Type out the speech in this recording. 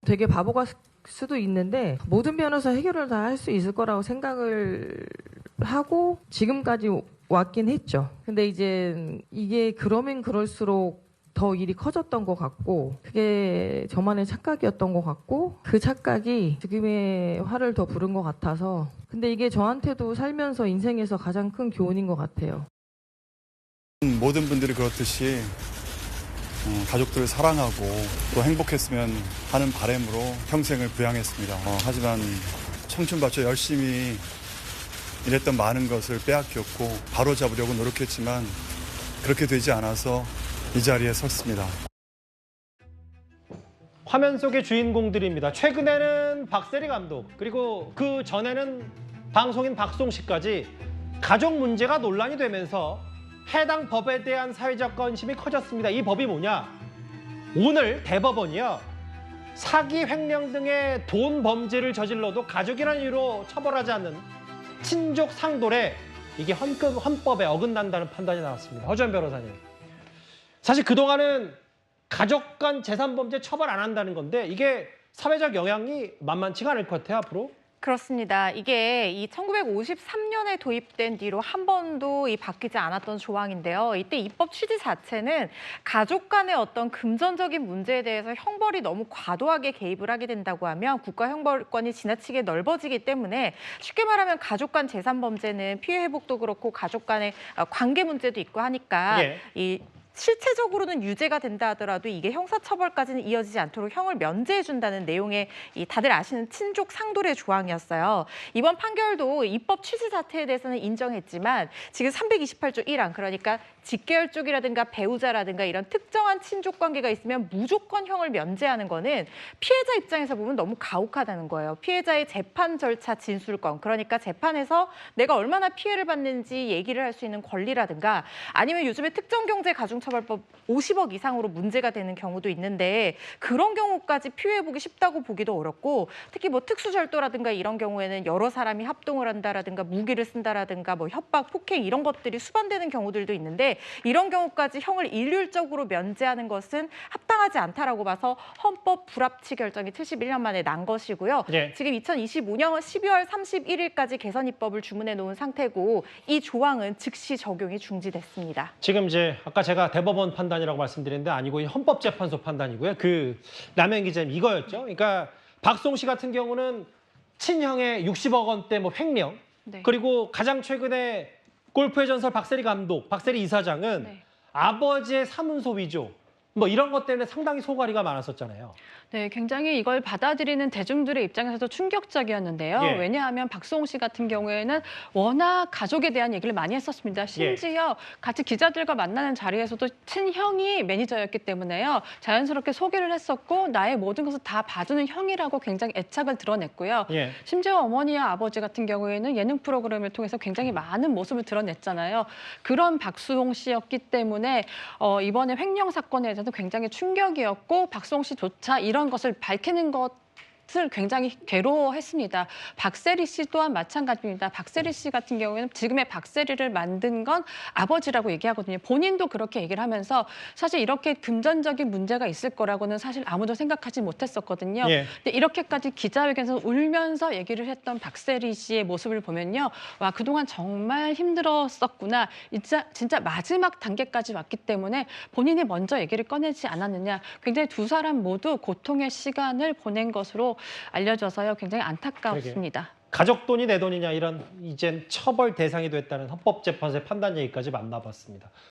되게 바보가 수도 있는데 모든 면에서 해결을 다 할 수 있을 거라고 생각을 하고 지금까지 왔긴 했죠. 근데 이제 이게 그러면 그럴수록 더 일이 커졌던 것 같고 그게 저만의 착각이었던 것 같고 그 착각이 지금의 화를 더 부른 것 같아서 근데 이게 저한테도 살면서 인생에서 가장 큰 교훈인 것 같아요. 모든 분들이 그렇듯이 가족들을 사랑하고 또 행복했으면 하는 바람으로 평생을 부양했습니다. 하지만 청춘 바쳐 열심히 일했던 많은 것을 빼앗겼고 바로잡으려고 노력했지만 그렇게 되지 않아서 이 자리에 섰습니다. 화면 속의 주인공들입니다. 최근에는 박세리 감독, 그리고 그 전에는 방송인 박송씨까지 가족 문제가 논란이 되면서 해당 법에 대한 사회적 관심이 커졌습니다. 이 법이 뭐냐? 오늘 대법원이요. 사기, 횡령 등의 돈 범죄를 저질러도 가족이라는 이유로 처벌하지 않는 친족 상돌에 이게 헌법에 어긋난다는 판단이 나왔습니다. 허주연 변호사님. 사실 그동안은 가족 간 재산 범죄 처벌 안 한다는 건데 이게 사회적 영향이 만만치가 않을 것 같아요, 앞으로. 그렇습니다. 이게 이 1953년에 도입된 뒤로 한 번도 바뀌지 않았던 조항인데요. 이때 입법 취지 자체는 가족 간의 어떤 금전적인 문제에 대해서 형벌이 너무 과도하게 개입을 하게 된다고 하면 국가 형벌권이 지나치게 넓어지기 때문에 쉽게 말하면 가족 간 재산 범죄는 피해 회복도 그렇고 가족 간의 관계 문제도 있고 하니까 이 실체적으로는 유죄가 된다 하더라도 이게 형사처벌까지는 이어지지 않도록 형을 면제해준다는 내용의 다들 아시는 친족 상돌의 조항이었어요. 이번 판결도 입법 취지 자체에 대해서는 인정했지만 지금 328조 1항 그러니까 직계열 쪽이라든가 배우자라든가 이런 특정한 친족 관계가 있으면 무조건 형을 면제하는 거는 피해자 입장에서 보면 너무 가혹하다는 거예요. 피해자의 재판 절차 진술권 그러니까 재판에서 내가 얼마나 피해를 받는지 얘기를 할 수 있는 권리라든가 아니면 요즘에 특정경제가중처벌법 50억 이상으로 문제가 되는 경우도 있는데 그런 경우까지 피해 보기 쉽다고 보기도 어렵고 특히 뭐 특수절도라든가 이런 경우에는 여러 사람이 합동을 한다라든가 무기를 쓴다라든가 뭐 협박, 폭행 이런 것들이 수반되는 경우들도 있는데 이런 경우까지 형을 일률적으로 면제하는 것은 합당하지 않다라고 봐서 헌법 불합치 결정이 71년 만에 난 것이고요. 지금 2025년 12월 31일까지 개선 입법을 주문해 놓은 상태고 이 조항은 즉시 적용이 중지됐습니다. 지금 이제 아까 제가 대법원 판단이라고 말씀드렸는데 아니고 헌법재판소 판단이고요. 그 남현 기자님 이거였죠. 그러니까 박송씨 같은 경우는 친형의 60억 원대 뭐 횡령 그리고 가장 최근에 골프의 전설 박세리 감독, 박세리 이사장은 아버지의 사문서 위조 뭐 이런 것 때문에 상당히 소가리가 많았었잖아요. 네, 굉장히 이걸 받아들이는 대중들의 입장에서도 충격적이었는데요. 왜냐하면 박수홍 씨 같은 경우에는 워낙 가족에 대한 얘기를 많이 했었습니다. 심지어 같이 기자들과 만나는 자리에서도 친형이 매니저였기 때문에요. 자연스럽게 소개를 했었고 나의 모든 것을 다 봐주는 형이라고 굉장히 애착을 드러냈고요. 심지어 어머니와 아버지 같은 경우에는 예능 프로그램을 통해서 굉장히 많은 모습을 드러냈잖아요. 그런 박수홍 씨였기 때문에 이번에 횡령 사건에 대해서도 굉장히 충격이었고 박수홍 씨조차 이런 것을 밝히는 것을 굉장히 괴로워했습니다. 박세리 씨 또한 마찬가지입니다. 박세리 씨 같은 경우에는 지금의 박세리를 만든 건 아버지라고 얘기하거든요. 본인도 그렇게 얘기를 하면서 사실 이렇게 금전적인 문제가 있을 거라고는 사실 아무도 생각하지 못했었거든요. 근데 이렇게까지 기자회견에서 울면서 얘기를 했던 박세리 씨의 모습을 보면요. 와, 그동안 정말 힘들었었구나. 진짜 마지막 단계까지 왔기 때문에 본인이 먼저 얘기를 꺼내지 않았느냐. 굉장히 두 사람 모두 고통의 시간을 보낸 것으로 알려져서요. 굉장히 안타깝습니다. 가족 돈이 내 돈이냐 이런 이젠 처벌 대상이 됐다는 헌법재판소의 판단 얘기까지 만나봤습니다.